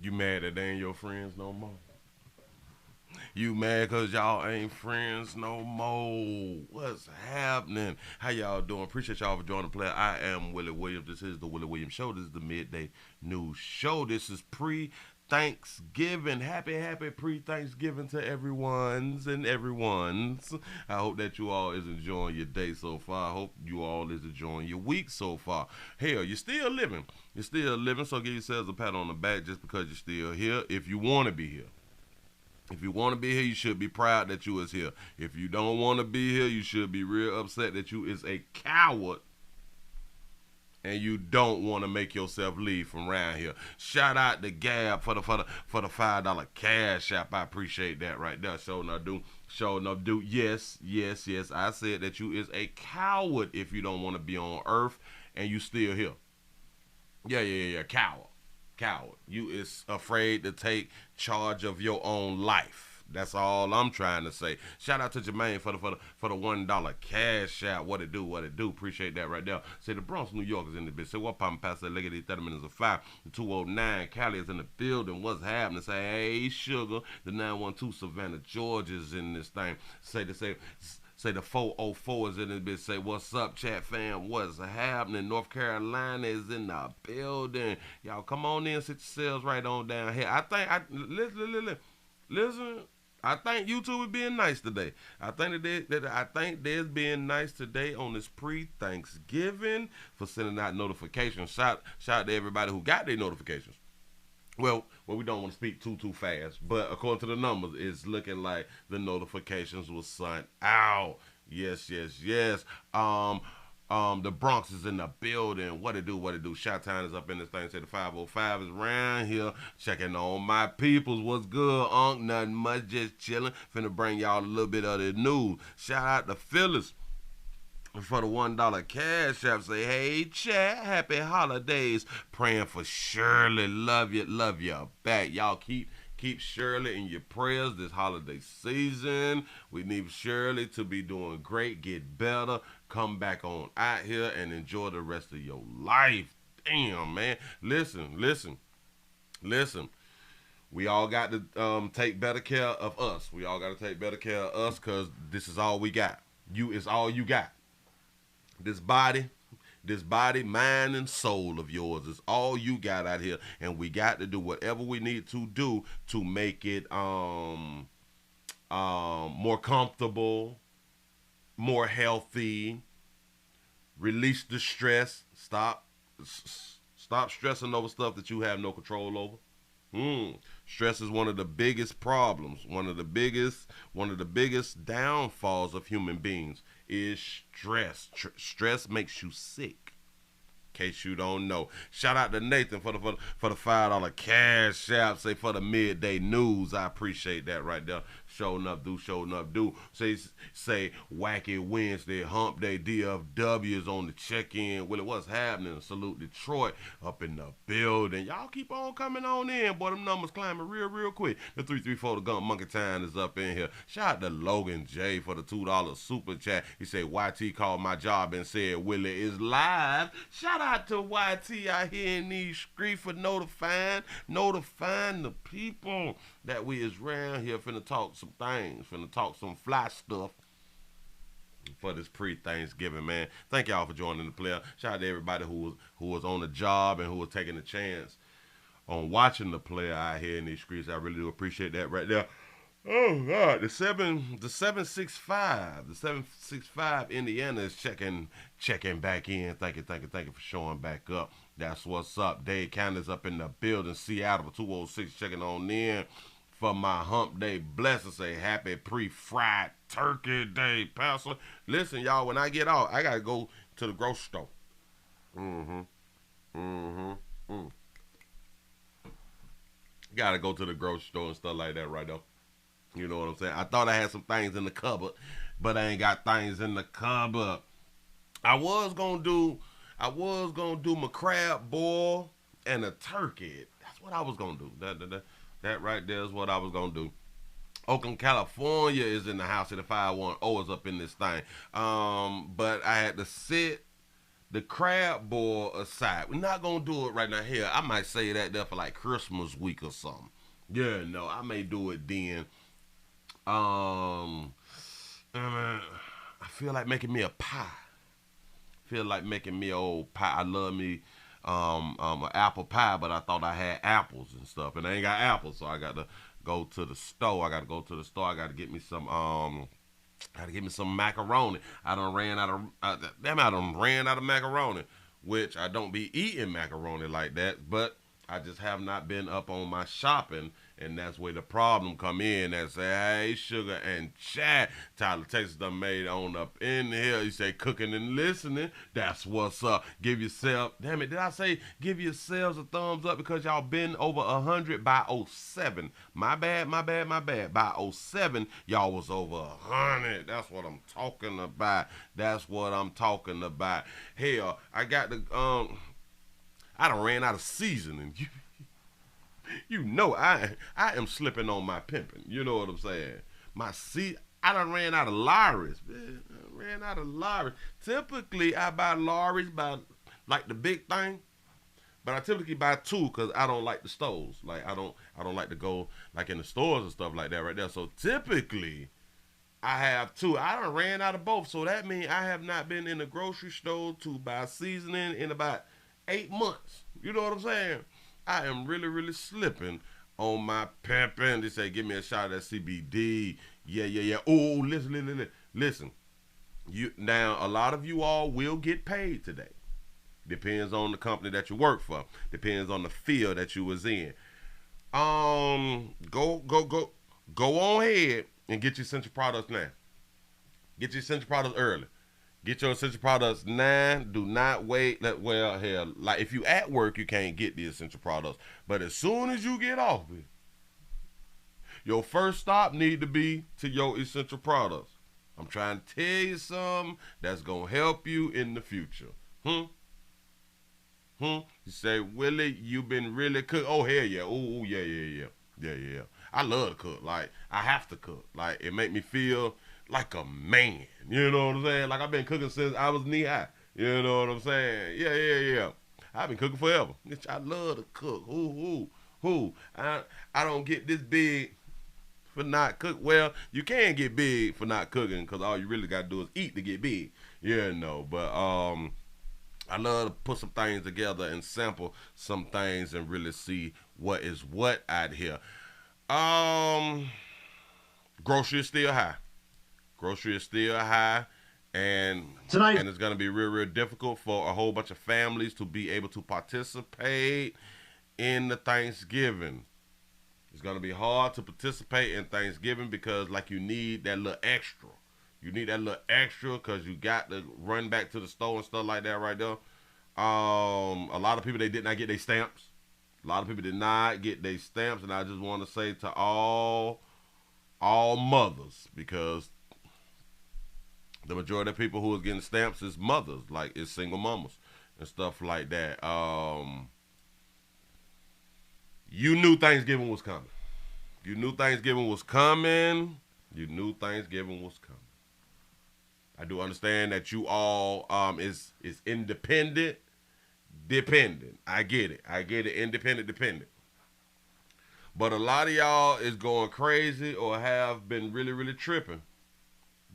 You mad that they ain't your friends no more? You mad cause y'all ain't friends no more? What's happening? How y'all doing? Appreciate y'all for joining the play. I am Willie Williams. This is the Willie Williams Show. This is the midday news show. This is pre-Thanksgiving. Happy pre-Thanksgiving to everyone's. I hope that you all is enjoying your day so far. I hope you all is enjoying your week so far. Hell, you're still living. You're still living, so give yourselves a pat on the back just because you're still here. If you want to be here. If you want to be here, you should be proud that you is here. If you don't want to be here, you should be real upset that you is a coward and you don't want to make yourself leave from around here. Shout out to Gab for the $5 cash app. I appreciate that right there. Show enough do. Show enough do. Yes. I said that you is a coward if you don't want to be on Earth and you still here. Yeah. Coward. You is afraid to take charge of your own life. That's all I'm trying to say. Shout out to Jermaine for the $1 cash out. What it do? Appreciate that right there. Say the Bronx, New York is in the bitch. Say what poppin' past that leg of these 30 minutes of 5. The 209 Cali is in the building. What's happening? Say hey sugar. The 912 Savannah Georgia is in this thing. Say the 404 is in this bitch. Say what's up, chat fam? What's happening? North Carolina is in the building. Y'all come on in, sit yourselves right on down here. Listen. I think YouTube is being nice today. I think they're being nice today on this pre-Thanksgiving for sending out notifications. Shout out to everybody who got their notifications. We don't want to speak too fast, but according to the numbers, it's looking like the notifications was sent out. Yes. The Bronx is in the building. What it do? Shot Town is up in this thing. Say the 505 is around here. Checking on my peoples. What's good, Unc? Nothing much, just chilling. Finna bring y'all a little bit of the news. Shout out to Phyllis for the $1 cash app. Say hey chat, happy holidays. Praying for Shirley. Love you back. Y'all keep Shirley in your prayers this holiday season. We need Shirley to be doing great, get better, come back on out here and enjoy the rest of your life. Damn, man. Listen. We all got to take better care of us. We all got to take better care of us because this is all we got. You is all you got. This body, mind, and soul of yours is all you got out here, and we got to do whatever we need to do to make it more comfortable, more healthy. Release the stress. Stop stressing over stuff that you have no control over. Stress is one of the biggest problems. One of the biggest downfalls of human beings is stress. Stress makes you sick. In case you don't know, shout out to Nathan for the $5 cash app. Say for the midday news. I appreciate that right there. Showing up, do. Say wacky Wednesday, hump day, DFW is on the check-in. Well, what's happening? Salute Detroit up in the building. Y'all keep on coming on in, boy. Them numbers climbing real quick. The 334 the Gump Monkey Time is up in here. Shout out to Logan J for the $2 super chat. He said YT called my job and said Willie is live. Shout out to YT out here in these streets for notifying the people that we is around here finna talk some things, finna talk some fly stuff for this pre-Thanksgiving, man. Thank y'all for joining the player. Shout out to everybody who was on the job and who was taking a chance on watching the player out here in these streets. I really do appreciate that right there. Oh God, the 765 Indiana is checking back in. Thank you for showing back up. That's what's up. Dade County's up in the building. Seattle 206 checking on in for my hump day blessing. Say happy pre-fried turkey day, Pastor. Listen, y'all, when I get out, I gotta go to the grocery store. Mm-hmm. Mm-hmm. Mm. Gotta go to the grocery store and stuff like that right now. You know what I'm saying? I thought I had some things in the cupboard, but I ain't got things in the cupboard. I was gonna do my crab boil and a turkey. That's what I was gonna do. That right there is what I was gonna do. Oakland, California is in the house. At the 510 is up in this thing. But I had to sit the crab boil aside, we're not gonna do it right now. Here, I might say that there for like Christmas week or something. Yeah, no, I may do it then. Um, I feel like making me a pie. Feel like making me a old pie. I love me an apple pie, but I thought I had apples and stuff, and I ain't got apples, so I got to go to the store. I got to go to the store. I got to get me some gotta get me some macaroni. I done ran out of damn. I done ran out of macaroni, which I don't be eating macaroni like that. But I just have not been up on my shopping, and that's where the problem come in. That say, hey, sugar and chat. Tyler Texas done made on up in here. You say cooking and listening. That's what's up. Give yourself, damn it, did I say give yourselves a thumbs up because y'all been over 100 by '07? My bad, my bad, my bad. By '07, y'all was over 100. That's what I'm talking about. That's what I'm talking about. Hell, I got the I done ran out of seasoning. You know I am slipping on my pimping. You know what I'm saying? I done ran out of Lawry's. Man, I ran out of Lawry's. Typically I buy Lawry's by like the big thing. But I typically buy two because I don't like the stores. Like I don't like to go like in the stores and stuff like that right there. So typically I have two. I done ran out of both. So that means I have not been in the grocery store to buy seasoning in about 8 months. You know what I'm saying? I am really, really slipping on my pimping. They say, give me a shot of that CBD. Yeah, yeah, yeah. Oh, listen, listen, listen. Listen. Now, a lot of you all will get paid today. Depends on the company that you work for. Depends on the field that you was in. Go on ahead and get your essential products now. Get your essential products early. Get your essential products now. Do not wait. Well, hell, like if you at work, you can't get the essential products. But as soon as you get off it, your first stop need to be to your essential products. I'm trying to tell you something that's gonna help you in the future. You say, Willie, you been really cook. Oh hell yeah. Oh yeah, yeah, yeah. Yeah, yeah. I love to cook. Like I have to cook. Like it make me feel like a man. You know what I'm saying? Like I've been cooking since I was knee high. You know what I'm saying? Yeah, yeah, yeah. I've been cooking forever. I love to cook. Who? I don't get this big for not cook. Well, you can get big for not cooking because all you really got to do is eat to get big. Yeah, no. But I love to put some things together and sample some things and really see what is what out here. Um, Grocery is still high. Grocery is still high, and Tonight. and it's gonna be real, real difficult for a whole bunch of families to be able to participate in the Thanksgiving. It's gonna be hard to participate in Thanksgiving because like you need that little extra. You need that little extra because you got to run back to the store and stuff like that right there. A lot of people they did not get their stamps. A lot of people did not get their stamps, and I just want to say to all mothers because the majority of people who is getting stamps is mothers, like it's single mamas and stuff like that. You knew Thanksgiving was coming. You knew Thanksgiving was coming. You knew Thanksgiving was coming. I do understand that you all is independent, dependent. I get it. I get it. Independent, dependent. But a lot of y'all is going crazy or have been really, really tripping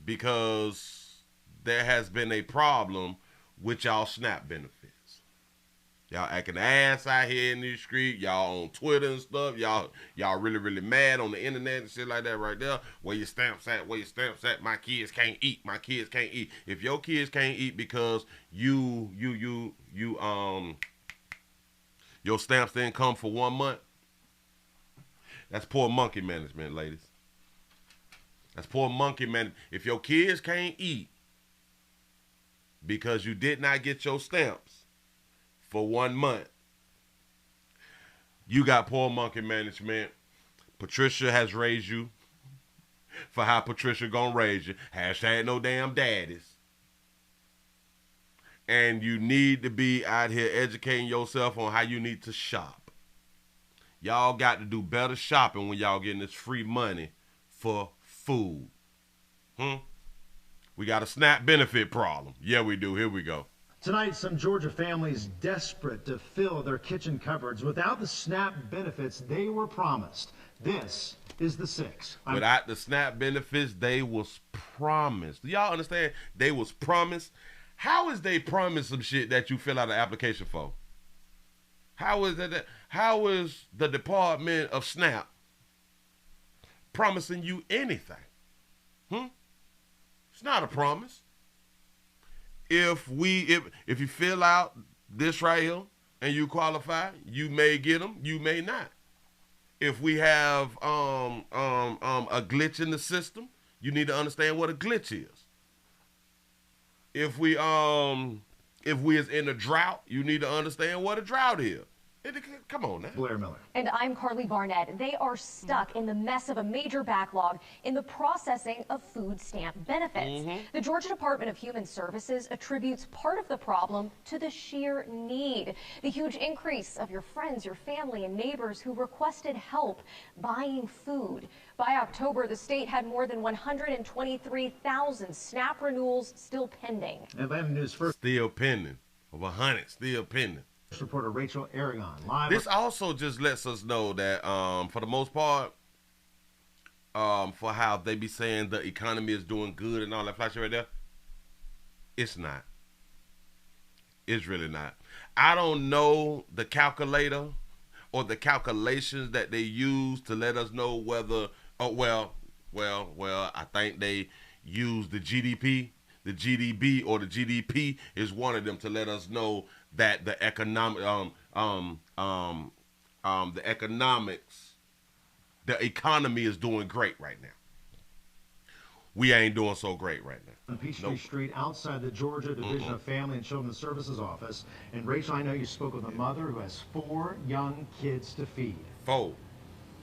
because there has been a problem with y'all SNAP benefits. Y'all acting ass out here in the street. Y'all on Twitter and stuff. Y'all really, really mad on the internet and shit like that right there. Where your stamps at? Where your stamps at? My kids can't eat. My kids can't eat. If your kids can't eat because your stamps didn't come for 1 month, that's poor monkey management, ladies. That's poor monkey management. If your kids can't eat because you did not get your stamps for 1 month, you got poor monkey management. Patricia has raised you for how Patricia gonna raise you. Hashtag no damn daddies. And you need to be out here educating yourself on how you need to shop. Y'all got to do better shopping when y'all getting this free money for food. We got a SNAP benefit problem. Yeah, we do. Here we go. Tonight, some Georgia families desperate to fill their kitchen cupboards without the SNAP benefits they were promised. This is the 6. Without the SNAP benefits, they was promised. Do y'all understand? They was promised. How is they promised some shit that you fill out an application for? How is that? How is the Department of SNAP promising you anything? It's not a promise. If you fill out this right here and you qualify, you may get them, you may not. If we have a glitch in the system, you need to understand what a glitch is. If we is in a drought, you need to understand what a drought is. Come on now. Blair Miller. And I'm Carly Barnett. They are stuck in the mess of a major backlog in the processing of food stamp benefits. The Georgia Department of Human Services attributes part of the problem to the sheer need. The huge increase of your friends, your family, and neighbors who requested help buying food. By October, the state had more than 123,000 SNAP renewals still pending. Atlanta News First. Still pending. Over 100, still pending. Reporter Rachel Aragon live. This also just lets us know that for the most part, for how they be saying the economy is doing good and all that flashy right there, it's not. It's really not. I don't know the calculator or the calculations that they use to let us know whether, I think they use the GDP. The GDP or the GDP is one of them to let us know that the the economy is doing great right now. We ain't doing so great right now. On Peachtree Street outside the Georgia Division of Family and Children's Services office. And Rachel, I know you spoke with a mother who has 4 young kids to feed. 4.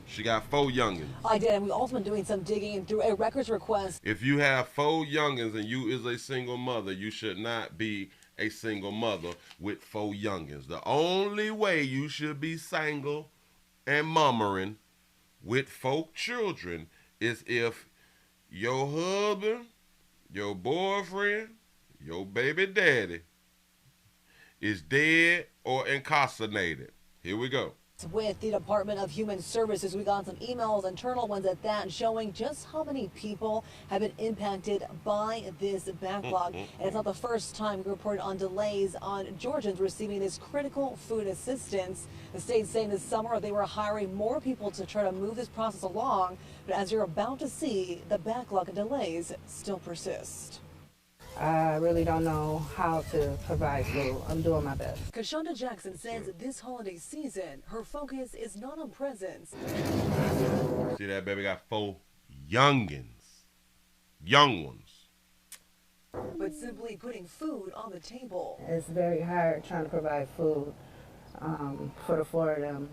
She got 4 youngins. I did, and we've also been doing some digging through a records request. If you have 4 youngins and you is a single mother, you should not be a single mother with 4 youngins. The only way you should be single and mummering with 4 children is if your husband, your boyfriend, your baby daddy is dead or incarcerated. Here we go. With the Department of Human Services, we got some emails, internal ones at that, showing just how many people have been impacted by this backlog. And it's not the first time we reported on delays on Georgians receiving this critical food assistance. The state's saying this summer they were hiring more people to try to move this process along. But as you're about to see, the backlog and delays still persist. I really don't know how to provide food. I'm doing my best. Kashonda Jackson says this holiday season, her focus is not on presents. See that baby got 4 youngins. Young ones. But simply putting food on the table. It's very hard trying to provide food for the 4 of them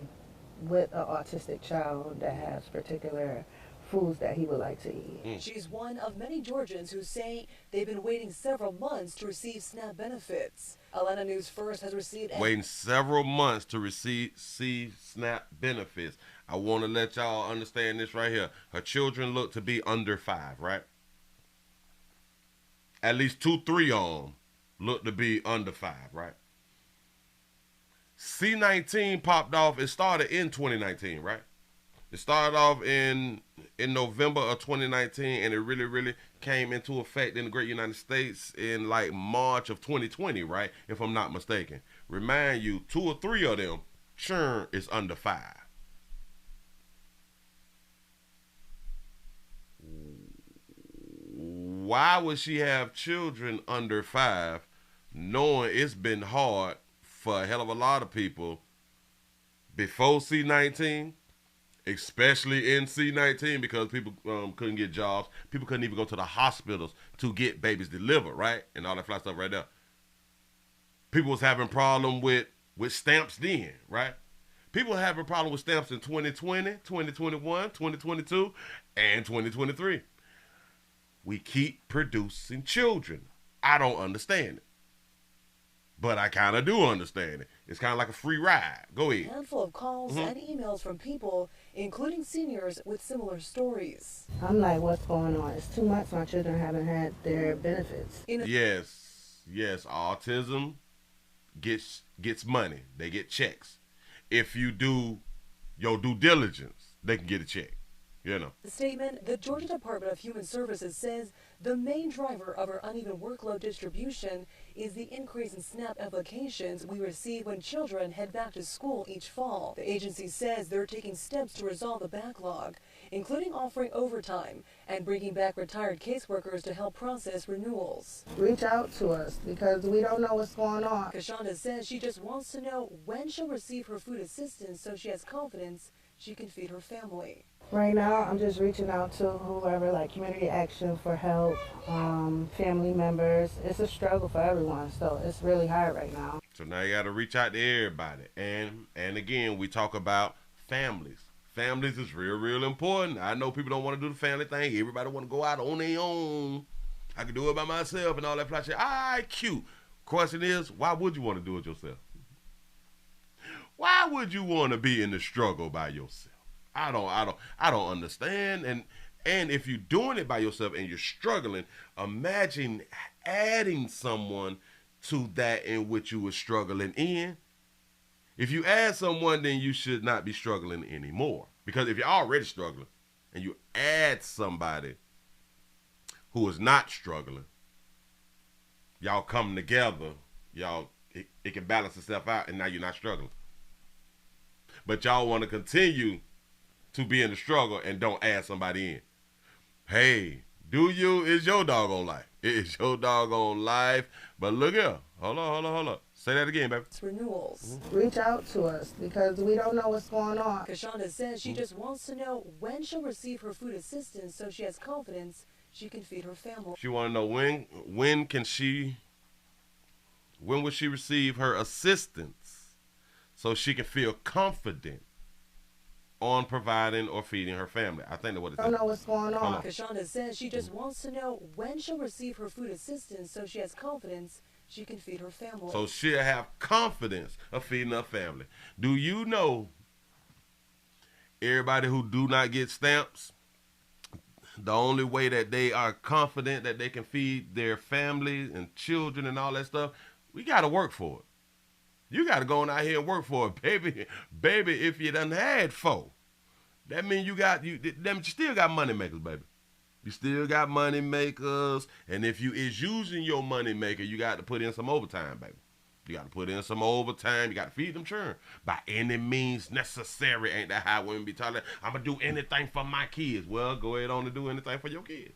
with an autistic child that has particular foods that he would like to eat. She's one of many Georgians who say they've been waiting several months to receive SNAP benefits. Atlanta News First has received... Waiting several months to receive SNAP benefits. I want to let y'all understand this right here. Her children look to be under 5, right? At least 2, 3 of them look to be under 5, right? C-19 popped off. It started in 2019, right? It started off in November of 2019, and it really came into effect in the great United States in like March of 2020, right? If I'm not mistaken. Remind you, 2 or 3 of them, churn is under 5. Why would she have children under 5, knowing it's been hard for a hell of a lot of people before C-19? Especially in C-19, because people couldn't get jobs. People couldn't even go to the hospitals to get babies delivered, right? And all that fly stuff right there. People was having problem with stamps then, right? People were having problem with stamps in 2020, 2021, 2022, and 2023. We keep producing children. I don't understand it. But I kind of do understand it. It's kind of like a free ride. Go ahead. A handful of calls and emails from people, including seniors, with similar stories. I'm like, what's going on? It's too much. My children haven't had their benefits. Yes. yes, autism gets money. They get checks. If you do your due diligence, they can get a check. You know. The statement, the Georgia Department of Human Services says the main driver of our uneven workload distribution is the increase in SNAP applications we receive when children head back to school each fall. The agency says they're taking steps to resolve the backlog, including offering overtime and bringing back retired caseworkers to help process renewals. Reach out to us because we don't know what's going on. Kashonda says she just wants to know when she'll receive her food assistance so she has confidence she can feed her family. Right now, I'm just reaching out to whoever, like Community Action for help, family members. It's a struggle for everyone, so it's really hard right now. So now you got to reach out to everybody. And again, we talk about families. Families is real important. I know people don't want to do the family thing. Everybody want to go out on their own. I can do it by myself and all that fly shit. All right, cute. Question is, why would you want to do it yourself? Why would you want to be in the struggle by yourself? I don't understand. And if you're doing it by yourself and you're struggling, imagine adding someone to that in which you were struggling in. If you add someone, then you should not be struggling anymore. Because if you're already struggling and you add somebody who is not struggling, y'all come together, it can balance itself out, and now you're not struggling. But y'all want to continue to be in the struggle and don't add somebody in. Hey, it's your doggone life. It's your doggone life. But look here. Hold on. Say that again, baby. It's renewals. Reach out to us because we don't know what's going on. Kashonda says she just wants to know when she'll receive her food assistance so she has confidence she can feed her family. She want to know when will she receive her assistance so she can feel confident on providing or feeding her family. I think that's what it is. I don't know what's going on. Kashonda says she just wants to know when she'll receive her food assistance so she has confidence she can feed her family. So she'll have confidence of feeding her family. Do you know everybody who do not get stamps, the only way that they are confident that they can feed their families and children and all that stuff, we got to work for it. You got to go on out here and work for it, baby. Baby, if you done had four, that means you still got money makers, baby. You still got money makers. And if you is using your money maker, you got to put in some overtime, baby. You got to put in some overtime. You got to feed them children by any means necessary. Ain't that how women be talking? I'm going to do anything for my kids. Well, go ahead on and do anything for your kids.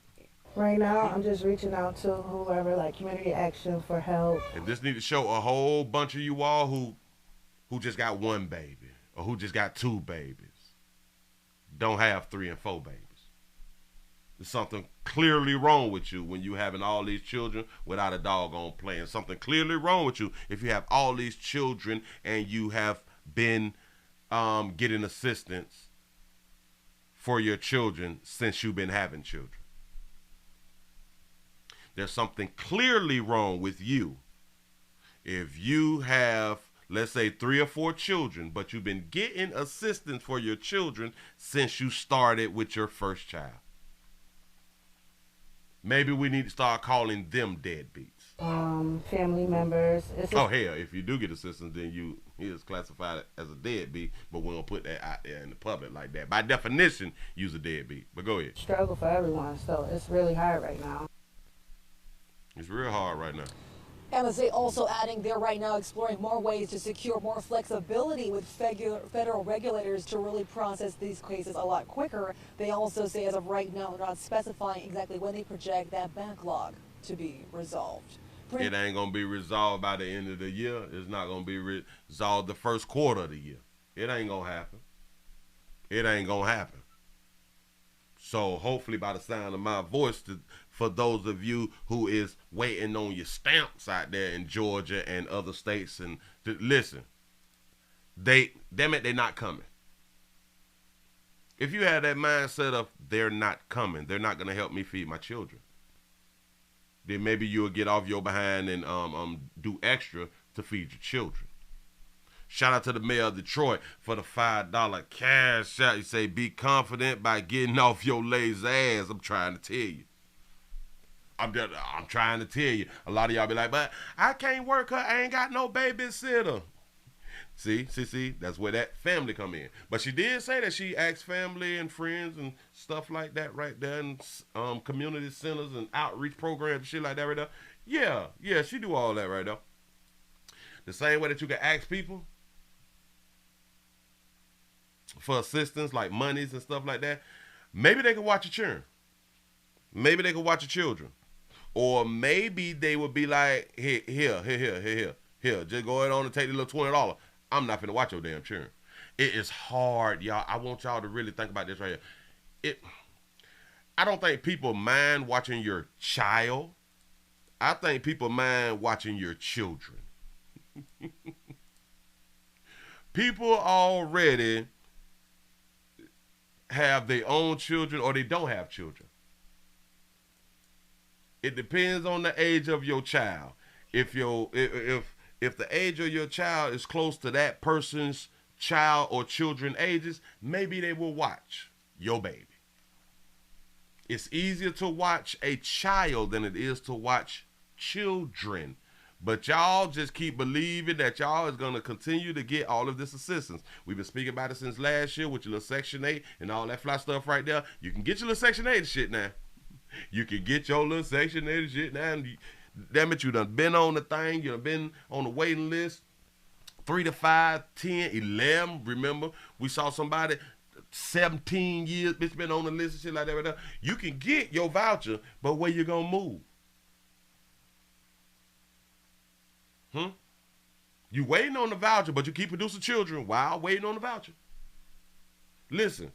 Right now, I'm just reaching out to whoever, like Community Action for help. And this need to show a whole bunch of you all who just got one baby or who just got two babies. Don't have 3 and 4 babies. There's something clearly wrong with you when you having all these children without a doggone plan. Something clearly wrong with you if you have all these children and you have been getting assistance for your children since you've been having children. There's something clearly wrong with you if you have, let's say, 3 or 4 children, but you've been getting assistance for your children since you started with your first child. Maybe we need to start calling them deadbeats. Family members. Hell, if you do get assistance, then you is classified as a deadbeat, but we don't put that out there in the public like that. By definition, you's a deadbeat. But go ahead. Struggle for everyone, so it's really hard right now. It's real hard right now. MSA also adding they're right now exploring more ways to secure more flexibility with federal regulators to really process these cases a lot quicker. They also say as of right now they're not specifying exactly when they project that backlog to be resolved. It ain't going to be resolved by the end of the year. It's not going to be resolved the first quarter of the year. It ain't going to happen. It ain't going to happen. So hopefully by the sound of my voice, for those of you who is waiting on your stamps out there in Georgia and other states, and listen, they're not coming. If you have that mindset of they're not coming, they're not going to help me feed my children, then maybe you'll get off your behind and do extra to feed your children. Shout out to the mayor of Detroit for the $5 cash out. You say, be confident by getting off your lazy ass. I'm trying to tell you. I'm trying to tell you. A lot of y'all be like, but I can't work her. I ain't got no babysitter. See, that's where that family come in. But she did say that she asked family and friends and stuff like that right there, and community centers and outreach programs and shit like that right there. Yeah, she do all that right there. The same way that you can ask people for assistance, like monies and stuff like that. Maybe they can watch your children. Maybe they can watch your children. Or maybe they would be like, here. Just go ahead on and take the little $20. I'm not finna watch your damn children. It is hard, y'all. I want y'all to really think about this right here. I don't think people mind watching your child. I think people mind watching your children. People already have their own children or they don't have children. It depends on the age of your child. If the age of your child is close to that person's child or children ages, maybe they will watch your baby. It's easier to watch a child than it is to watch children. But y'all just keep believing that y'all is going to continue to get all of this assistance. We've been speaking about it since last year with your little Section 8 and all that fly stuff right there. You can get your little Section 8 shit now. You can get your little Section 8 shit now. And damn it, you done been on the thing. You done been on the waiting list. 3 to 5, 10, 11. Remember, we saw somebody 17 years, bitch, been on the list and shit like that right there. You can get your voucher, but where you going to move? You waiting on the voucher, but you keep producing children while waiting on the voucher. Listen,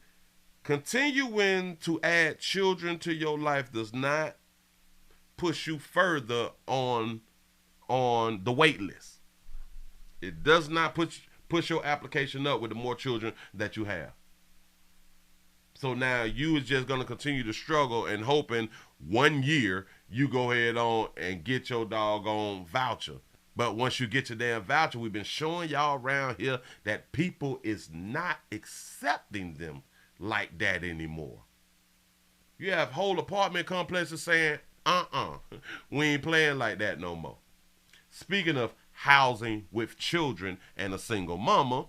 continuing to add children to your life does not push you further on the wait list. It does not push your application up with the more children that you have. So now you is just going to continue to struggle and hoping 1 year you go ahead on and get your doggone voucher. But once you get your damn voucher, we've been showing y'all around here that people is not accepting them like that anymore. You have whole apartment complexes saying, we ain't playing like that no more. Speaking of housing with children and a single mama,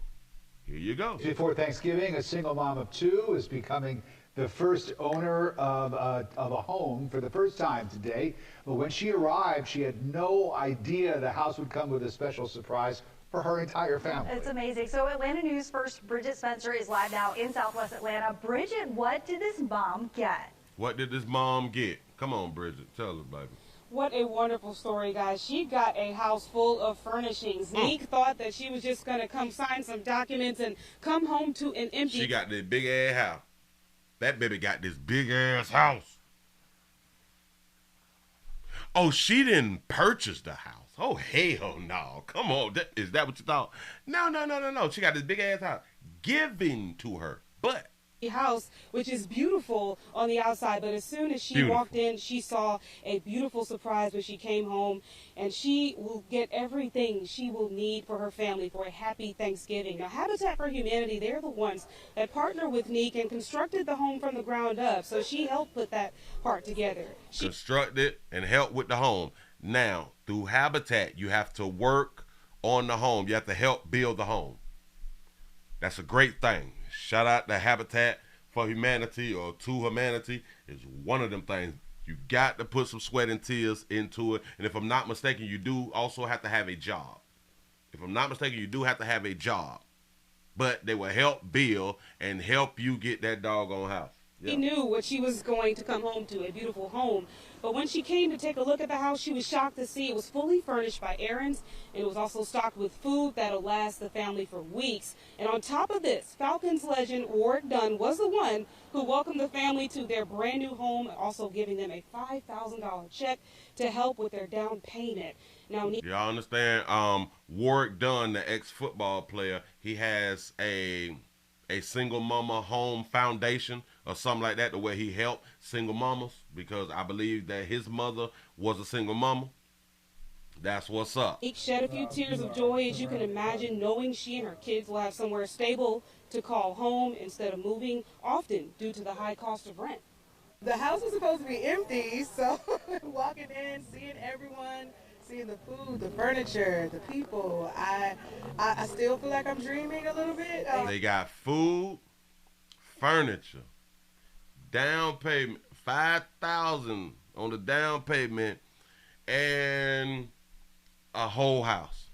here you go. Before Thanksgiving, a single mom of 2 is becoming the first owner of a home for the first time today. But when she arrived, she had no idea the house would come with a special surprise for her entire family. It's amazing. So Atlanta News first, Bridget Spencer is live now in Southwest Atlanta. Bridget, what did this mom get? What did this mom get? Come on, Bridget. Tell us, baby. What a wonderful story, guys. She got a house full of furnishings. Neek thought that she was just going to come sign some documents and come home to an empty... She got this big-ass house. That baby got this big-ass house. Oh, she didn't purchase the house. Oh, hell no. Come on. Is that what you thought? No. She got this big-ass house given to her. But... house, which is beautiful on the outside, but as soon as she walked in, she saw a beautiful surprise when she came home, and she will get everything she will need for her family for a happy Thanksgiving. Now, Habitat for Humanity, they're the ones that partner with Neek and constructed the home from the ground up, so she helped put that part together. Constructed and helped with the home. Now, through Habitat, you have to work on the home. You have to help build the home. That's a great thing. Shout out to Habitat for Humanity or To Humanity. It's one of them things. You got to put some sweat and tears into it. And if I'm not mistaken, you do also have to have a job. If I'm not mistaken, you do have to have a job. But they will help build and help you get that doggone house. Yeah. She knew what she was going to come home to, a beautiful home. But when she came to take a look at the house, she was shocked to see it was fully furnished by Aaron's. And it was also stocked with food that'll last the family for weeks. And on top of this, Falcons legend Warrick Dunn was the one who welcomed the family to their brand new home, also giving them a $5,000 check to help with their down payment. Now, y'all understand? Warrick Dunn, the ex-football player, he has a single mama home foundation or something like that, the way he helped single mamas, because I believe that his mother was a single mama. That's what's up. Neek shed a few tears of joy, as you can imagine, knowing she and her kids will have somewhere stable to call home instead of moving, often due to the high cost of rent. The house was supposed to be empty, so walking in, seeing everyone, seeing the food, the furniture, the people, I still feel like I'm dreaming a little bit. They got food, furniture, down payment, $5,000 on the down payment, and a whole house.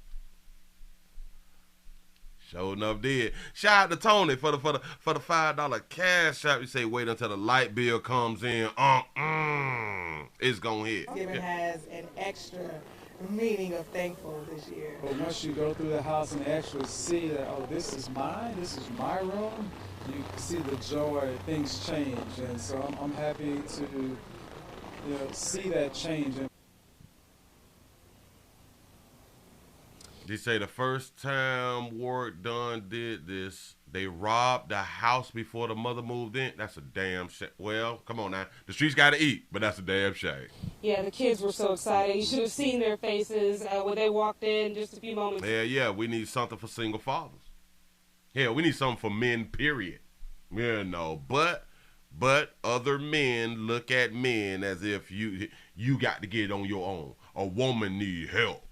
Sure enough did. Shout out to Tony for the $5 cash out. You say wait until the light bill comes in. It's gonna hit. Thanksgiving has an extra meaning of thankful this year. But once you go through the house and actually see that, oh, this is mine, this is my room, you see the joy, things change. And so I'm happy to see that change. They say the first time Warrick Dunn did this, they robbed the house before the mother moved in. That's a damn shame. Well, come on now. The streets got to eat, but that's a damn shame. Yeah, the kids were so excited. You should have seen their faces when they walked in just a few moments. Yeah, we need something for single fathers. Yeah, we need something for men, period. But other men look at men as if you got to get it on your own. A woman need help.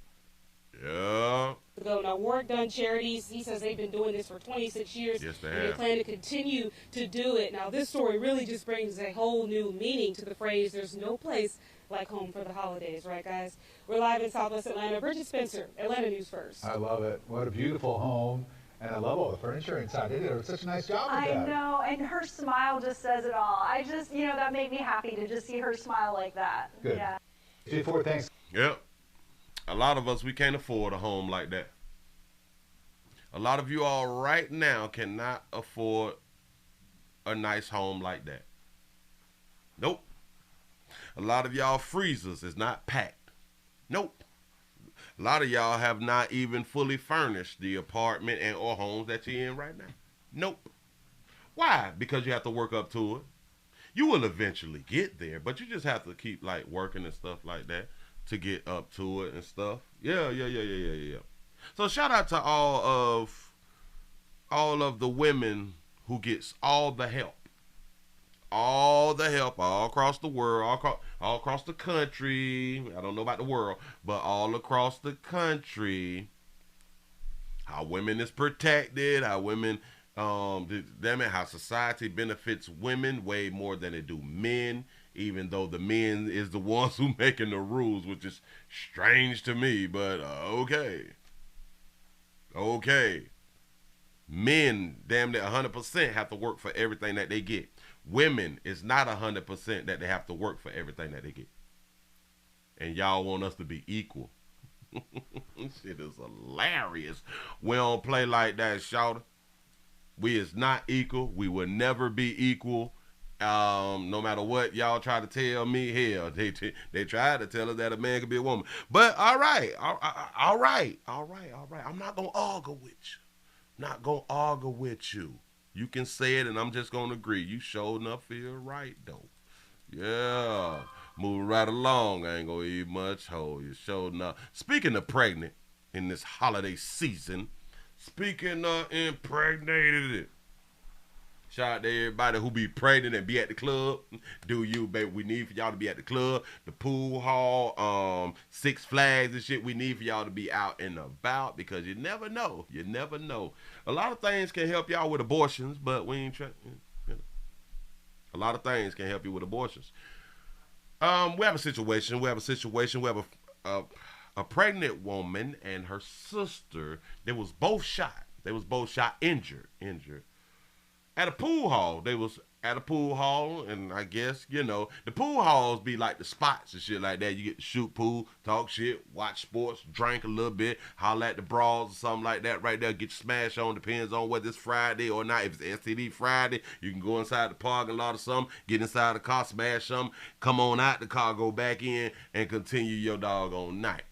Yeah. Now, Warrick Dunn Charities, he says they've been doing this for 26 years. Yes, they and have. they plan to continue to do it. Now, this story really just brings a whole new meaning to the phrase, there's no place like home for the holidays, right, guys? We're live in Southwest Atlanta. Bridget Spencer, Atlanta News First. I love it. What a beautiful home. And I love all the furniture inside. They did such a nice job with that. I know, and her smile just says it all. I just, that made me happy to just see her smile like that. Good. Yeah. Before Thanksgiving. Yep. A lot of us, we can't afford a home like that. A lot of you all right now cannot afford a nice home like that. Nope. A lot of y'all freezers is not packed. Nope. A lot of y'all have not even fully furnished the apartment and or homes that you're in right now. Nope. Why? Because you have to work up to it. You will eventually get there, but you just have to keep working and stuff like that to get up to it and stuff. Yeah. So shout out to all of the women who gets all the help all across the world, all across the country. I don't know about the world, but all across the country. How women is protected, how women, how society benefits women way more than it do men, even though the men is the ones who making the rules, which is strange to me, but okay. Men, damn near 100% have to work for everything that they get. Women is not 100% that they have to work for everything that they get. And y'all want us to be equal. Shit is hilarious. We don't play like that, shouter. We is not equal. We will never be equal. No matter what y'all try to tell me, hell, they try to tell us that a man can be a woman. But all right. I'm not gonna argue with you. You can say it, and I'm just gonna agree. You sure enough feel right though. Yeah, moving right along. I ain't gonna eat much hoe. You sure enough. Speaking of pregnant in this holiday season, speaking of impregnated. Shout out to everybody who be pregnant and be at the club. Do you, baby? We need for y'all to be at the club, the pool hall, Six Flags and shit. We need for y'all to be out and about because you never know. You never know. A lot of things can help y'all with abortions, but we ain't trying. A lot of things can help you with abortions. We have a situation. We have a pregnant woman and her sister. They was both shot. Injured. At a pool hall. They was at a pool hall, and I guess, the pool halls be like the spots and shit like that. You get to shoot pool, talk shit, watch sports, drink a little bit, holler at the bras or something like that right there. Get your smash on, depends on whether it's Friday or not. If it's STD Friday, you can go inside the parking lot or something, get inside the car, smash something, come on out the car, go back in, and continue your doggone night.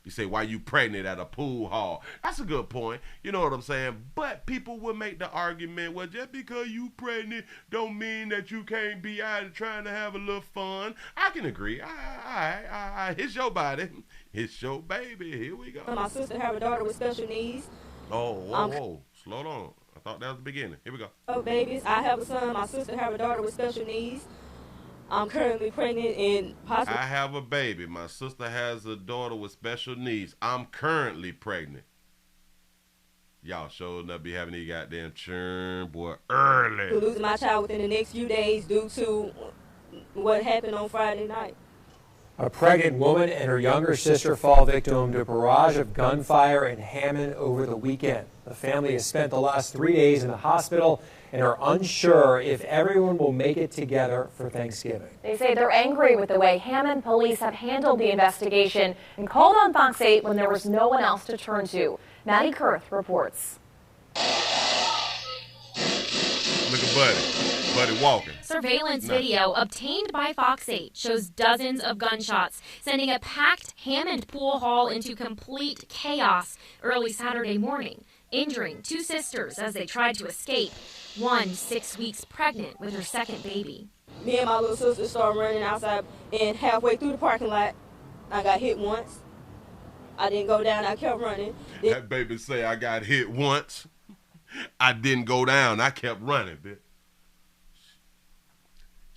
You say, why you pregnant at a pool hall? That's a good point. You know what I'm saying? But people will make the argument, well, just because you pregnant don't mean that you can't be out and trying to have a little fun. I can agree. It's your body. It's your baby. Here we go. My sister have a daughter with special needs. Oh, whoa. Slow down. I thought that was the beginning. Here we go. Oh, babies. I have a son. My sister have a daughter with special needs. I'm currently pregnant and possibly. I have a baby. My sister has a daughter with special needs. I'm currently pregnant. Y'all sure enough be having these goddamn churn, boy, early. Losing my child within the next few days due to what happened on Friday night. A pregnant woman and her younger sister fall victim to a barrage of gunfire in Hammond over the weekend. The family has spent the last 3 days in the hospital and are unsure if everyone will make it together for Thanksgiving. They say they're angry with the way Hammond police have handled the investigation and called on Fox 8 when there was no one else to turn to. Maddie Kurth reports. Look at Buddy walking. Surveillance video obtained by Fox 8 shows dozens of gunshots, sending a packed Hammond pool hall into complete chaos early Saturday morning, injuring 2 sisters as they tried to escape, one 6 weeks pregnant with her second baby. Me and my little sister started running outside, and halfway through the parking lot, I got hit once. I didn't go down, I kept running. That baby say I got hit once. I didn't go down, I kept running, bitch.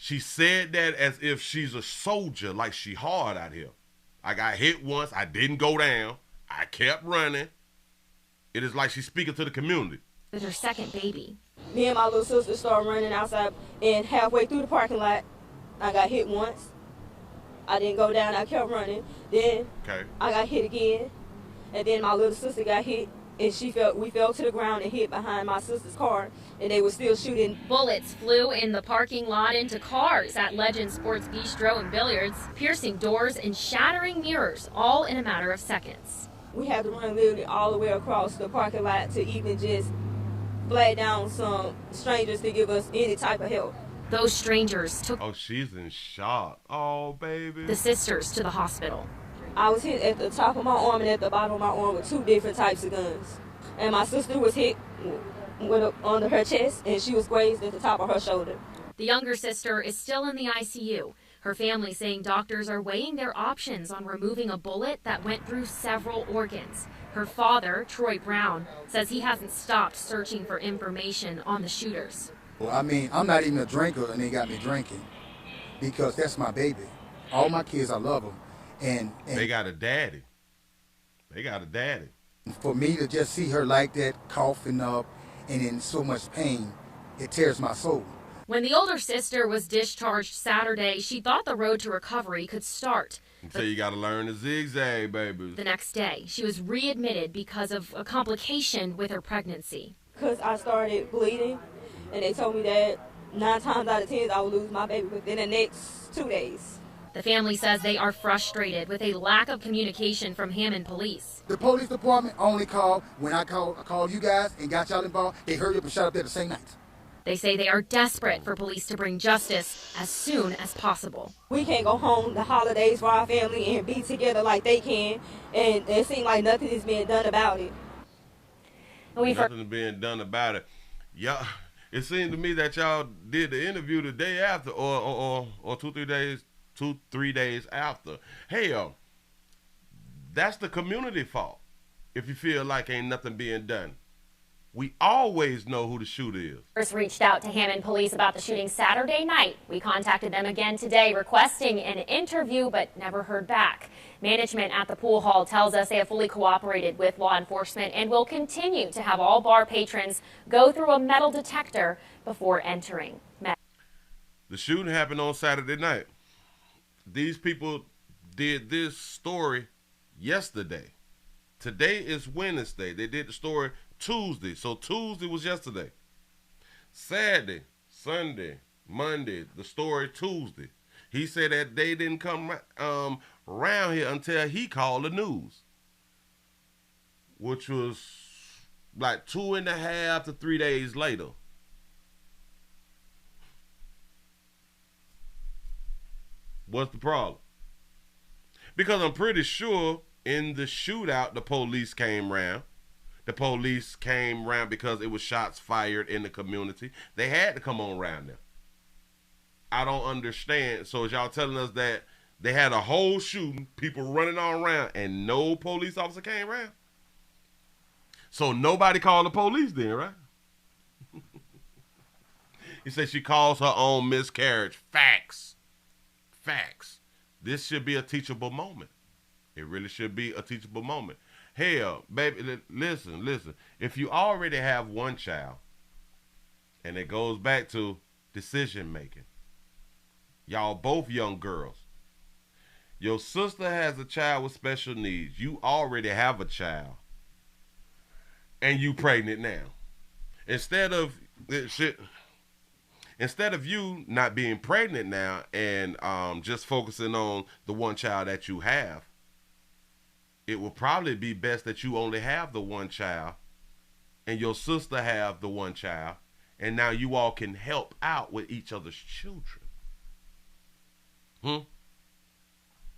She said that as if she's a soldier, like she hard out here. I got hit once, I didn't go down, I kept running. It is like she's speaking to the community. With her second baby. Me and my little sister started running outside, and halfway through the parking lot, I got hit once. I didn't go down, I kept running. Then I got hit again, and then my little sister got hit, and we fell to the ground and hit behind my sister's car, and they were still shooting. Bullets flew in the parking lot into cars at Legend Sports Bistro and Billiards, piercing doors and shattering mirrors, all in a matter of seconds. We had to run literally all the way across the parking lot to even just flag down some strangers to give us any type of help. Those strangers took she's in shock. Oh, baby. The sisters to the hospital. I was hit at the top of my arm and at the bottom of my arm with 2 different types of guns. And my sister was hit under her chest, and she was grazed at the top of her shoulder. The younger sister is still in the ICU. Her family saying doctors are weighing their options on removing a bullet that went through several organs. Her father, Troy Brown, says he hasn't stopped searching for information on the shooters. Well, I mean, I'm not even a drinker, and they got me drinking because that's my baby. All my kids, I love them. And they got a daddy. They got a daddy. For me to just see her like that, coughing up and in so much pain, it tears my soul. When the older sister was discharged Saturday, she thought the road to recovery could start. So you got to learn to zigzag, baby. The next day, she was readmitted because of a complication with her pregnancy. Because I started bleeding, and they told me that 9 times out of 10 I would lose my baby within the next 2 days. The family says they are frustrated with a lack of communication from Hammond police. The police department only called when I called you guys and got y'all involved. They hurried up and shot up there the same night. They say they are desperate for police to bring justice as soon as possible. We can't go home the holidays for our family and be together like they can, and it seems like nothing is being done about it. Nothing is being done about it. Yeah, it seemed to me that y'all did the interview the day after, or 2-3 days after. Hell, that's the community fault. If you feel like ain't nothing being done. We always know who the shooter is. First reached out to Hammond police about the shooting Saturday night. We contacted them again today requesting an interview, but never heard back. Management at the pool hall tells us they have fully cooperated with law enforcement and will continue to have all bar patrons go through a metal detector before entering. The shooting happened on Saturday night. These people did this story yesterday. Today is Wednesday. They did the story Tuesday. So Tuesday was yesterday. Saturday, Sunday, Monday, the story Tuesday. He said that they didn't come around here until he called the news, which was like 2.5 to 3 days later. What's the problem? Because I'm pretty sure in the shootout, the police came around. The police came around because it was shots fired in the community. They had to come on around there. I don't understand. So is y'all telling us that they had a whole shooting, people running all around, and no police officer came around? So nobody called the police then, right? He said she caused her own miscarriage. Facts. Facts. This should be a teachable moment. It really should be a teachable moment. Hell, baby, listen. If you already have one child, and it goes back to decision making, y'all both young girls. Your sister has a child with special needs. You already have a child, and you pregnant now. Instead of you not being pregnant now and just focusing on the one child that you have, it will probably be best that you only have the one child and your sister have the one child, and now you all can help out with each other's children.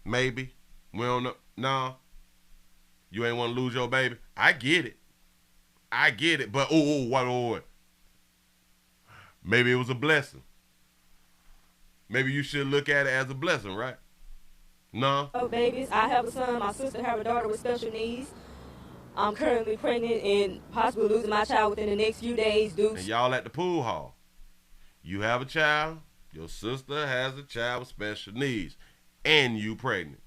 Maybe. We don't know. No. You ain't want to lose your baby. I get it. But what? Maybe it was a blessing. Maybe you should look at it as a blessing, right? No. Oh, babies. I have a son. My sister have a daughter with special needs. I'm currently pregnant and possibly losing my child within the next few days. And y'all at the pool hall. You have a child. Your sister has a child with special needs. And you pregnant.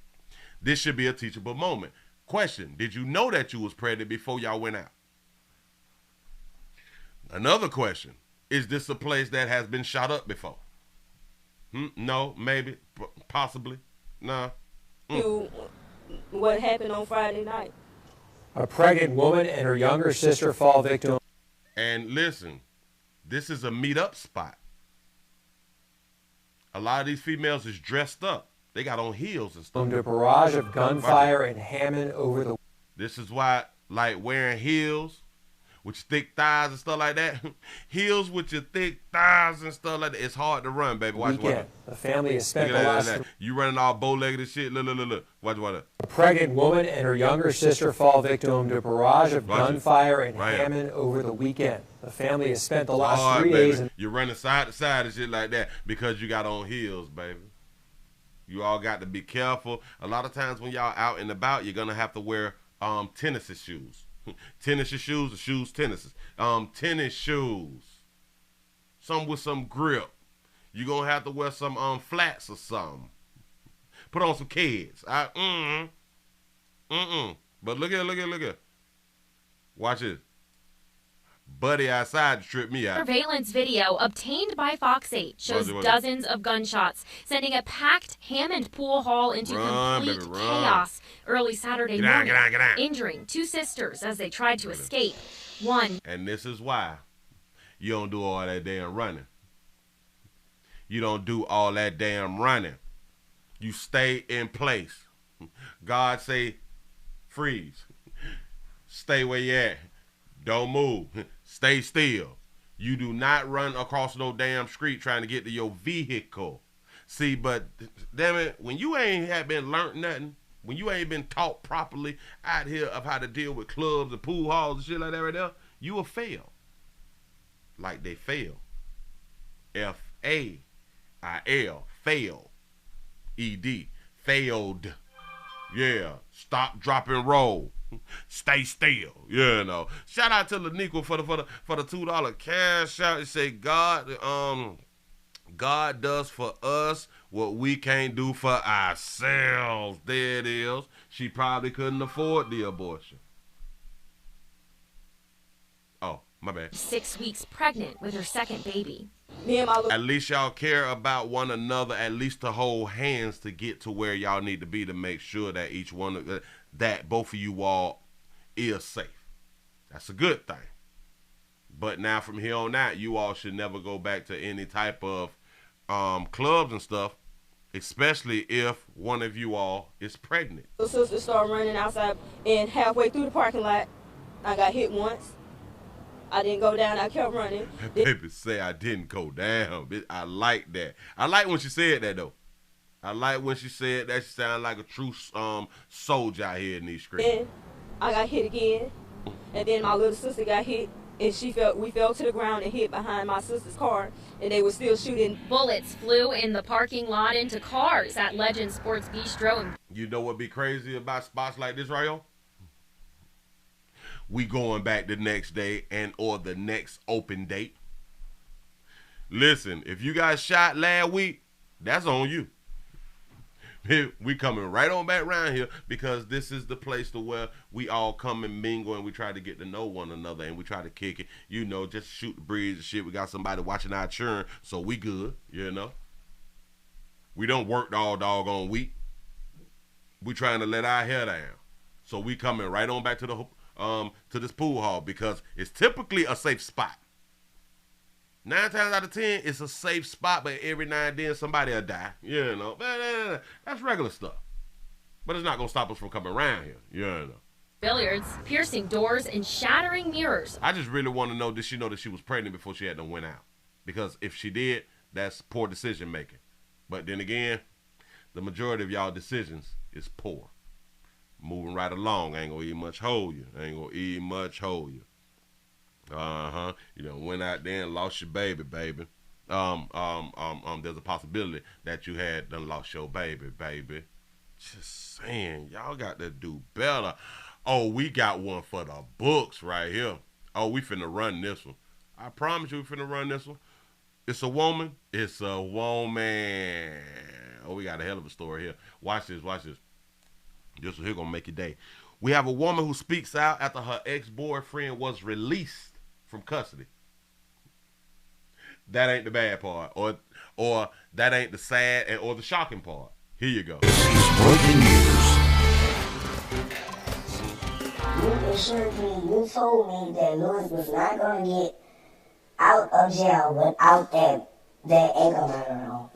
This should be a teachable moment. Question, did you know that you was pregnant before y'all went out? Another question, is this a place that has been shot up before? No, maybe, possibly, nah. What happened on Friday night? A pregnant woman and her younger sister fall victim. And listen, this is a meet-up spot. A lot of these females is dressed up. They got on heels and stuff. To a barrage of gunfire in Hammond over the... This is why, like, wearing heels with your thick thighs and stuff like that. Heels with your thick thighs and stuff like that. It's hard to run, baby. Watch. The family has spent the last... You running all bow-legged and shit. Look. Watch. A pregnant woman and her younger sister fall victim to a barrage of gunfire in Hammond over the weekend. The family has spent the last 3 days... You're running side to side and shit like that because you got on heels, baby. You all got to be careful. A lot of times when y'all out and about, you're going to have to wear tennis shoes. Tennis shoes or shoes tennis. Tennis shoes. Some with some grip. You're going to have to wear some flats or something. Put on some kids. But look at. Watch this. Buddy outside to trip me out. Surveillance video obtained by Fox 8 shows dozens of gunshots, sending a packed Hammond pool hall into complete chaos early Saturday morning, injuring two sisters as they tried to escape. And this is why you don't do all that damn running. You don't do all that damn running. You stay in place. God say, freeze. Stay where you at. Don't move. Stay still. You do not run across no damn street trying to get to your vehicle. See, but damn it, when you ain't have been learned nothing, when you ain't been taught properly out here of how to deal with clubs and pool halls and shit like that right there, you will fail. Like they fail. F-A-I-L. Fail. E-D. Failed. Yeah. Stop, drop, and roll. Stay still, you know. Shout out to Laniqua for the $2 cash out. It say God does for us what we can't do for ourselves. There it is. She probably couldn't afford the abortion. Oh, my bad. 6 weeks pregnant with her second baby. At least y'all care about one another, at least to hold hands to get to where y'all need to be to make sure that each one that both of you all is safe. That's a good thing. But now from here on out, you all should never go back to any type of clubs and stuff, especially if one of you all is pregnant. The sister started running outside, and halfway through the parking lot, I got hit once. I didn't go down. I kept running. Baby say I didn't go down. I like that. I like when she said that, though. I like when she said that. She sounded like a true soldier out here in these streets. Then I got hit again. And then my little sister got hit. And we fell to the ground and hit behind my sister's car. And they were still shooting. Bullets flew in the parking lot into cars at Legend Sports Bistro. You know what be crazy about spots like this, right, yo? We going back the next day or the next open date. Listen, if you got shot last week, that's on you. We coming right on back around here because this is the place to where we all come and mingle and we try to get to know one another and we try to kick it, you know, just shoot the breeze and shit. We got somebody watching our churn, so we good, you know. We don't work all doggone week. We trying to let our hair down. So we coming right on back to the to this pool hall because it's typically a safe spot. 9 times out of 10, it's a safe spot, but every now and then somebody will die. You know, that's regular stuff. But it's not gonna stop us from coming around here. You know. Billiards, piercing doors, and shattering mirrors. I just really want to know, did she know that she was pregnant before she had to win out? Because if she did, that's poor decision making. But then again, the majority of y'all decisions is poor. Moving right along, ain't gonna eat much hold you. You done went out there and lost your baby. There's a possibility that you had done lost your baby. Just saying, y'all got to do better. Oh, we got one for the books right here. Oh, we finna run this one. I promise you we finna run this one. It's a woman. Oh, we got a hell of a story here. Watch this. This one here gonna make your day. We have a woman who speaks out after her ex-boyfriend was released from custody. That ain't the bad part, or that ain't the sad or the shocking part. Here you go. Breaking news. You assured me, you told me that Lewis was not gonna get out of jail without that ankle monitor on.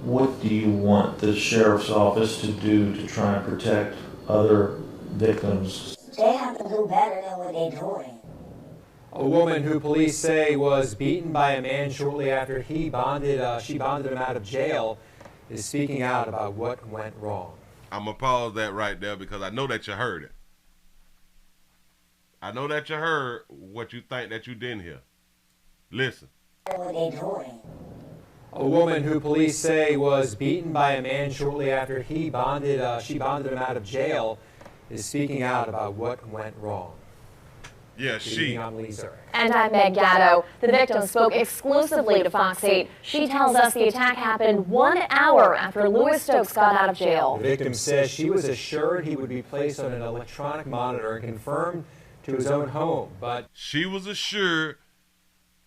What do you want the sheriff's office to do to try and protect other victims? They have to do better than what they're doing. A woman who police say was beaten by a man shortly after she bonded him out of jail is speaking out about what went wrong. I'm going to pause that right there because I know that you heard it. I know that you heard what you think that you didn't hear. Listen. What they doing. A woman who police say was beaten by a man shortly after she bonded him out of jail is speaking out about what went wrong. Yeah, she. And I'm Meg Gatto. The victim spoke exclusively to Fox 8. She tells us the attack happened 1 hour after Louis Stokes got out of jail. The victim says she was assured he would be placed on an electronic monitor and confirmed to his own home, but she was assured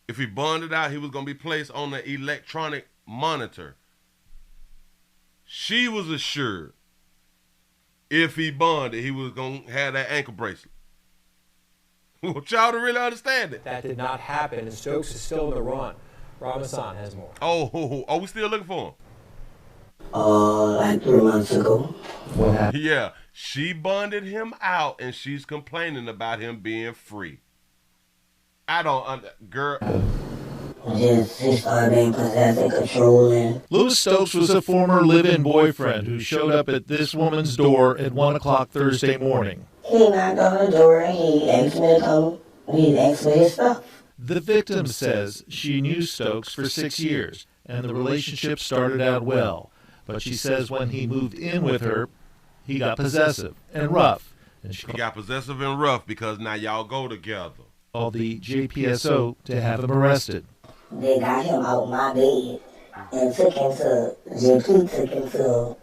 if he bonded out, he was going to be placed on the electronic monitor. She was assured if he bonded, he was going to have that ankle bracelet. Want y'all to really understand it. That did not happen, and Stokes is still on the run. Ramasan has more. Oh, we still looking for him? Like 3 months ago. What happened? Yeah, she bonded him out, and she's complaining about him being free. I don't, girl. Just he started being possessive, controlling. Louis Stokes was a former live-in boyfriend who showed up at this woman's door at 1 o'clock Thursday morning. He knocked on the door and he asked me to come. He asked me his stuff. The victim says she knew Stokes for 6 years, and the relationship started out well. But she says when he moved in with her, he got possessive and rough. And he got possessive and rough because now y'all go together. Called the JPSO to have him arrested. They got him out my bed and took him to the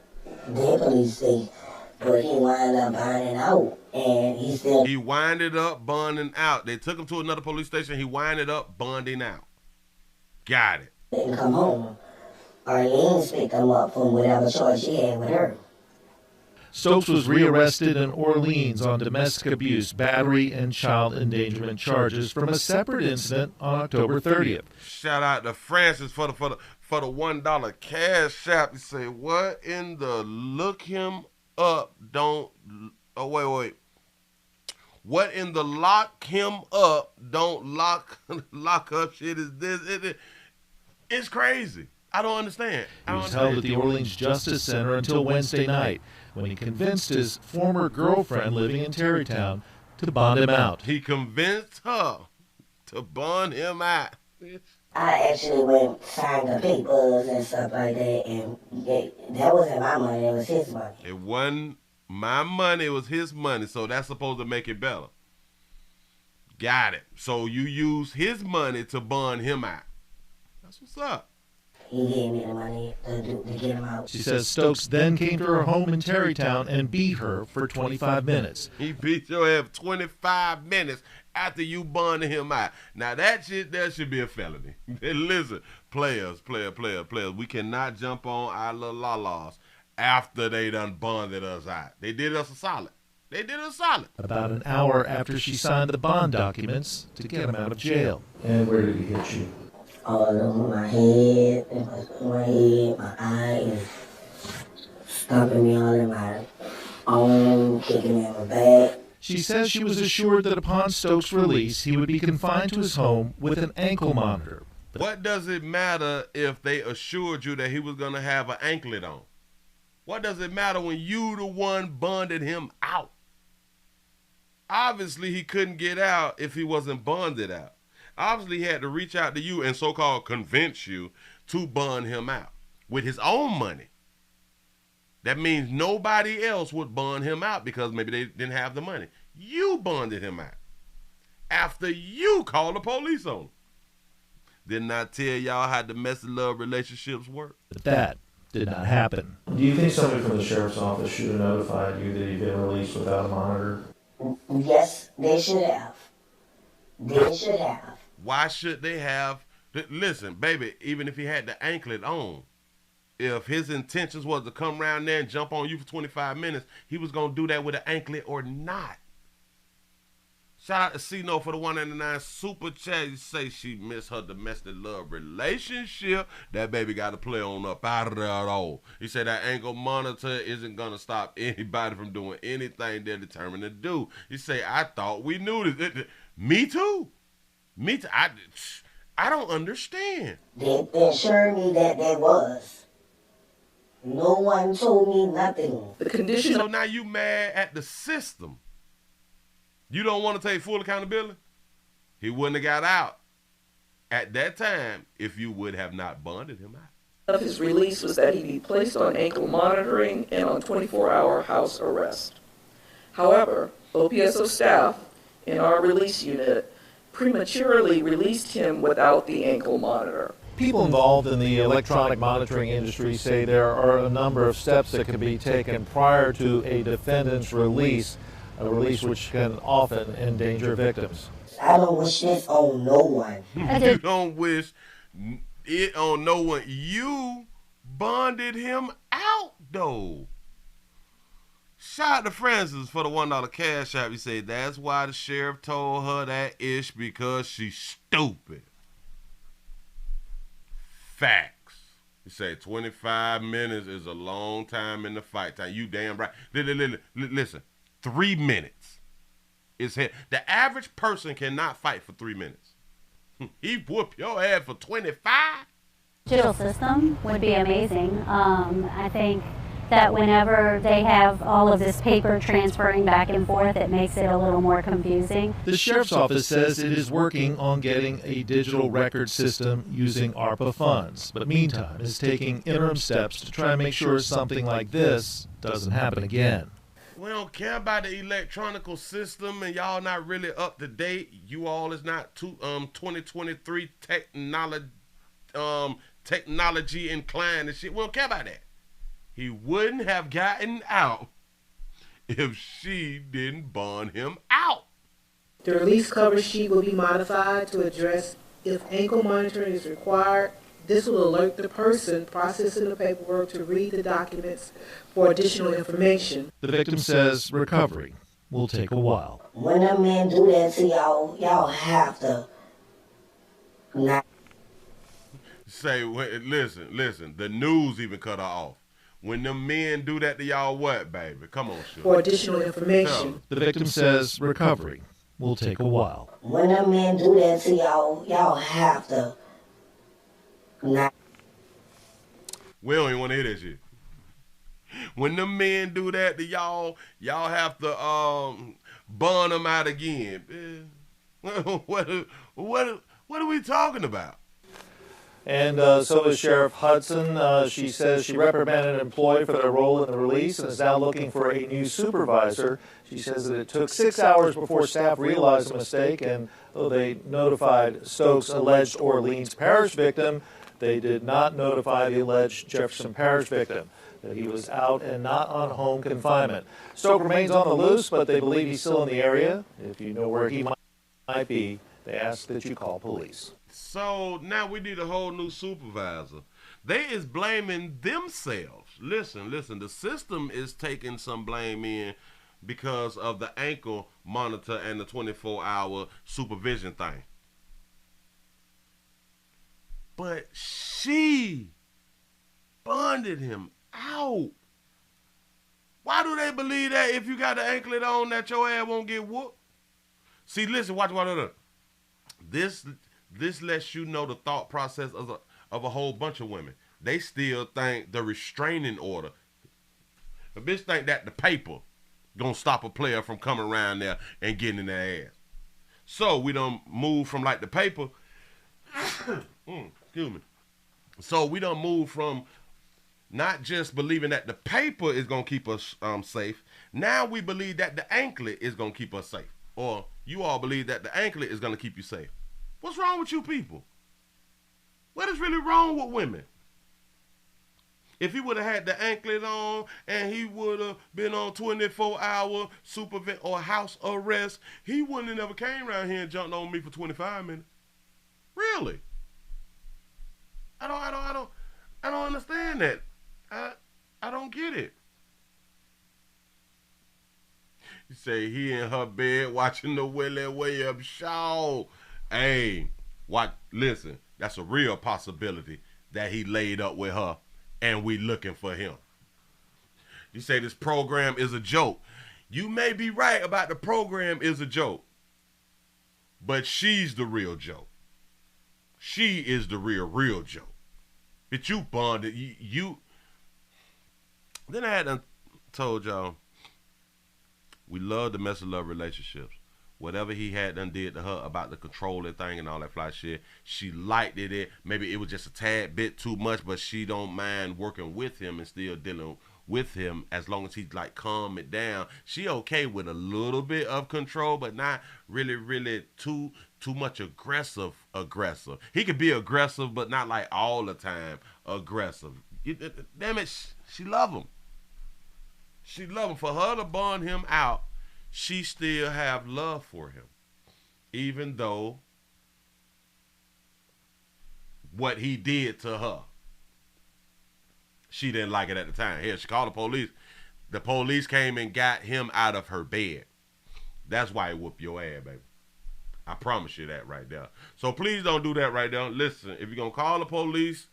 police station, but he wound up bonding out, and he winded up bonding out. They took him to another police station. He winded up bonding out. Got it. Didn't come home. Arlene picked him up from whatever choice she had with her. Stokes was rearrested in Orleans on domestic abuse, battery, and child endangerment charges from a separate incident on October 30th. Shout out to Francis for the $1 cash app. You say, what in the look him up? Wait. What in the lock him up? Don't lock up shit is this? It's crazy. I don't understand. He was held at the Orleans Justice Center until Wednesday night, when he convinced his former girlfriend living in Tarrytown to bond him out. He convinced her to bond him out. I actually went signed the papers and stuff like that, and that wasn't my money, it was his money. It wasn't my money, it was his money, so that's supposed to make it better. Got it. So you use his money to bond him out. That's what's up. he gave me the money to get him out. She says Stokes then came to her home in Terrytown and beat her for 25 minutes. He beat your ass 25 minutes after you bonded him out. Now that should be a felony. Listen, players, we cannot jump on our little la-las after they done bonded us out. They did us a solid. About an hour after she signed the bond documents to get him out of jail. And where did he hit you? All over my head, my eyes, stomping me all in my arm, kicking me in my back. She says she was assured that upon Stokes' release, he would be confined to his home with an ankle monitor. What does it matter if they assured you that he was going to have an anklet on? What does it matter when you the one bonded him out? Obviously, he couldn't get out if he wasn't bonded out. Obviously, he had to reach out to you and so-called convince you to bond him out with his own money. That means nobody else would bond him out because maybe they didn't have the money. You bonded him out after you called the police on him. Didn't I tell y'all how domestic love relationships work? But that did not happen. Do you think somebody from the sheriff's office should have notified you that he'd been released without a monitor? Yes, they should have. They should have. Why should they have? Listen, baby, even if he had the anklet on, if his intentions was to come around there and jump on you for 25 minutes, he was going to do that with an anklet or not. Shout out to C-No for the 199 super chat. You say she missed her domestic love relationship. That baby got to play on up out of there at all. He said that ankle monitor isn't going to stop anybody from doing anything they're determined to do. He say, I thought we knew this. Me too. I don't understand. They assured me that there was. No one told me nothing. The condition. So now you mad at the system. You don't want to take full accountability? He wouldn't have got out at that time if you would have not bonded him out. Of his release was that he be placed on ankle monitoring and on 24-hour house arrest. However, OPSO staff in our release unit prematurely released him without the ankle monitor. People involved in the electronic monitoring industry say there are a number of steps that can be taken prior to a defendant's release, a release which can often endanger victims. I don't wish this on no one. You don't wish it on no one. You bonded him out, though. Shout out to Francis for the $1 cash app. He said that's why the sheriff told her that ish because she's stupid. Facts. He said 25 minutes is a long time in the fight time. You damn right. Listen, 3 minutes is hit. The average person cannot fight for 3 minutes. He whoop your ass for 25. Digital system would be amazing. I think that whenever they have all of this paper transferring back and forth, it makes it a little more confusing. The sheriff's office says it is working on getting a digital record system using ARPA funds, but meantime is taking interim steps to try and make sure something like this doesn't happen again. We don't care about the electronical system, and y'all not really up to date. You all is not 2023 technology inclined and shit. We don't care about that. He wouldn't have gotten out if she didn't bond him out. The release cover sheet will be modified to address if ankle monitoring is required. This will alert the person processing the paperwork to read the documents for additional information. The victim says recovery will take a while. When a man do that to y'all have to not say, listen, the news even cut her off. When the men do that to y'all, what, baby? Come on, Sugar. For additional information. The victim says recovery will take a while. When a man do that to y'all have to not. We don't even want to hear that shit. When the men do that to y'all have to bond them out again. What are we talking about? And so is Sheriff Hudson. She says she reprimanded an employee for their role in the release and is now looking for a new supervisor. She says that it took 6 hours before staff realized the mistake, and though they notified Stokes' alleged Orleans Parish victim, they did not notify the alleged Jefferson Parish victim that he was out and not on home confinement. Stoke remains on the loose, but they believe he's still in the area. If you know where he might be, they ask that you call police. So now we need a whole new supervisor. They is blaming themselves. Listen, the system is taking some blame in because of the ankle monitor and the 24-hour supervision thing. But she bonded him out. Why do they believe that if you got the anklet on that your ass won't get whooped? See, listen, watch. This lets you know the thought process of a whole bunch of women. They still think the restraining order. The bitch think that the paper gonna stop a player from coming around there and getting in their ass. So we done move from like the paper. Excuse me. So we done move from not just believing that the paper is gonna keep us safe. Now we believe that the anklet is gonna keep us safe. Or you all believe that the anklet is gonna keep you safe. What's wrong with you people? What is really wrong with women? If he would have had the anklet on and he would have been on 24-hour supervision or house arrest, he wouldn't have never came around here and jumped on me for 25 minutes. Really? I don't understand that. I don't get it. You say he in her bed watching the Willie Williams show. Hey, listen, that's a real possibility that he laid up with her and we looking for him. You say this program is a joke. You may be right about the program is a joke, but she's the real joke. She is the real joke. But you bonded, you. Then I had told y'all, we love domestic love relationships. Whatever he had done did to her about the controlling thing and all that fly shit, she liked it. Maybe it was just a tad bit too much, but she don't mind working with him and still dealing with him as long as he's like calm it down. She okay with a little bit of control, but not really too much aggressive. He could be aggressive, but not like all the time aggressive. Damn it, she love him. She love him. For her to bond him out, she still have love for him, even though what he did to her, she didn't like it at the time. Here, she called the police. The police came and got him out of her bed. That's why he whooped your ass, baby. I promise you that right there. So please don't do that right there. Listen, if you're going to call the police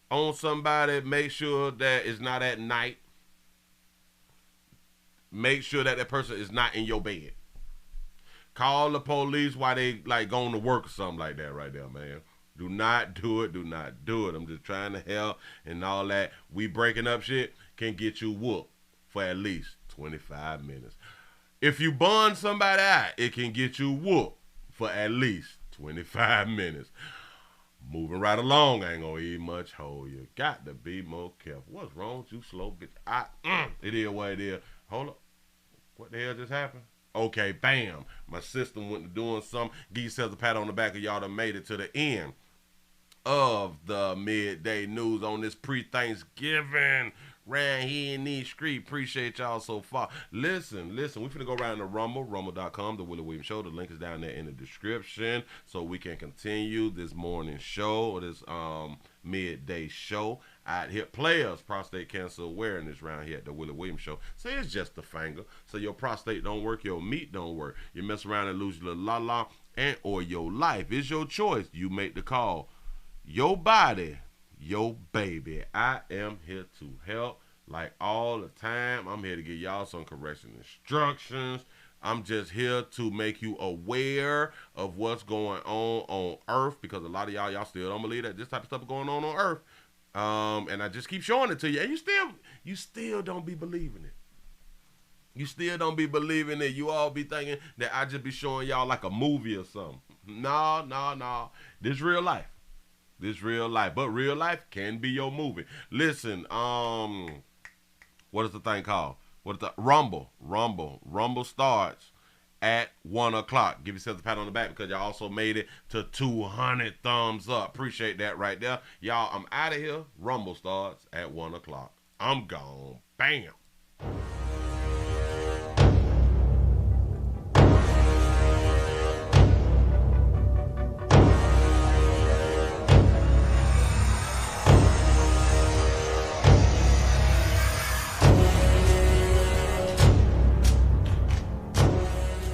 on somebody, make sure that it's not at night. Make sure that person is not in your bed. Call the police while they like going to work or something like that right there, man. Do not do it. Do not do it. I'm just trying to help and all that. We breaking up shit can get you whooped for at least 25 minutes. If you bond somebody out, it can get you whooped for at least 25 minutes. Moving right along, I ain't gonna eat much hole. You got to be more careful. What's wrong with you, slow bitch? It is what it is. Hold up. What the hell just happened? Okay, bam. My system went to doing something. Give yourselves a pat on the back of y'all done made it to the end of the midday news on this pre-Thanksgiving round here in these streets. Appreciate y'all so far. Listen, we finna go around to rumble.com, the Willie Williams Show. The link is down there in the description so we can continue this morning show or this midday show. Out here, players, prostate cancer awareness around here at the Willie Williams Show. Say it's just a finger. So your prostate don't work, your meat don't work. You mess around and lose your little la-la and or your life. It's your choice. You make the call. Your body, your baby. I am here to help like all the time. I'm here to give y'all some correction instructions. I'm just here to make you aware of what's going on Earth, because a lot of y'all still don't believe that this type of stuff is going on Earth. And I just keep showing it to you, and you still don't be believing it. You still don't be believing it. You all be thinking that I just be showing y'all like a movie or something. No. This real life. But real life can be your movie. Listen, what is the thing called? What is the Rumble? Rumble starts at 1 o'clock. Give yourself a pat on the back because y'all also made it to 200 thumbs up. Appreciate that right there. Y'all, I'm out of here. Rumble starts at 1 o'clock. I'm gone. Bam.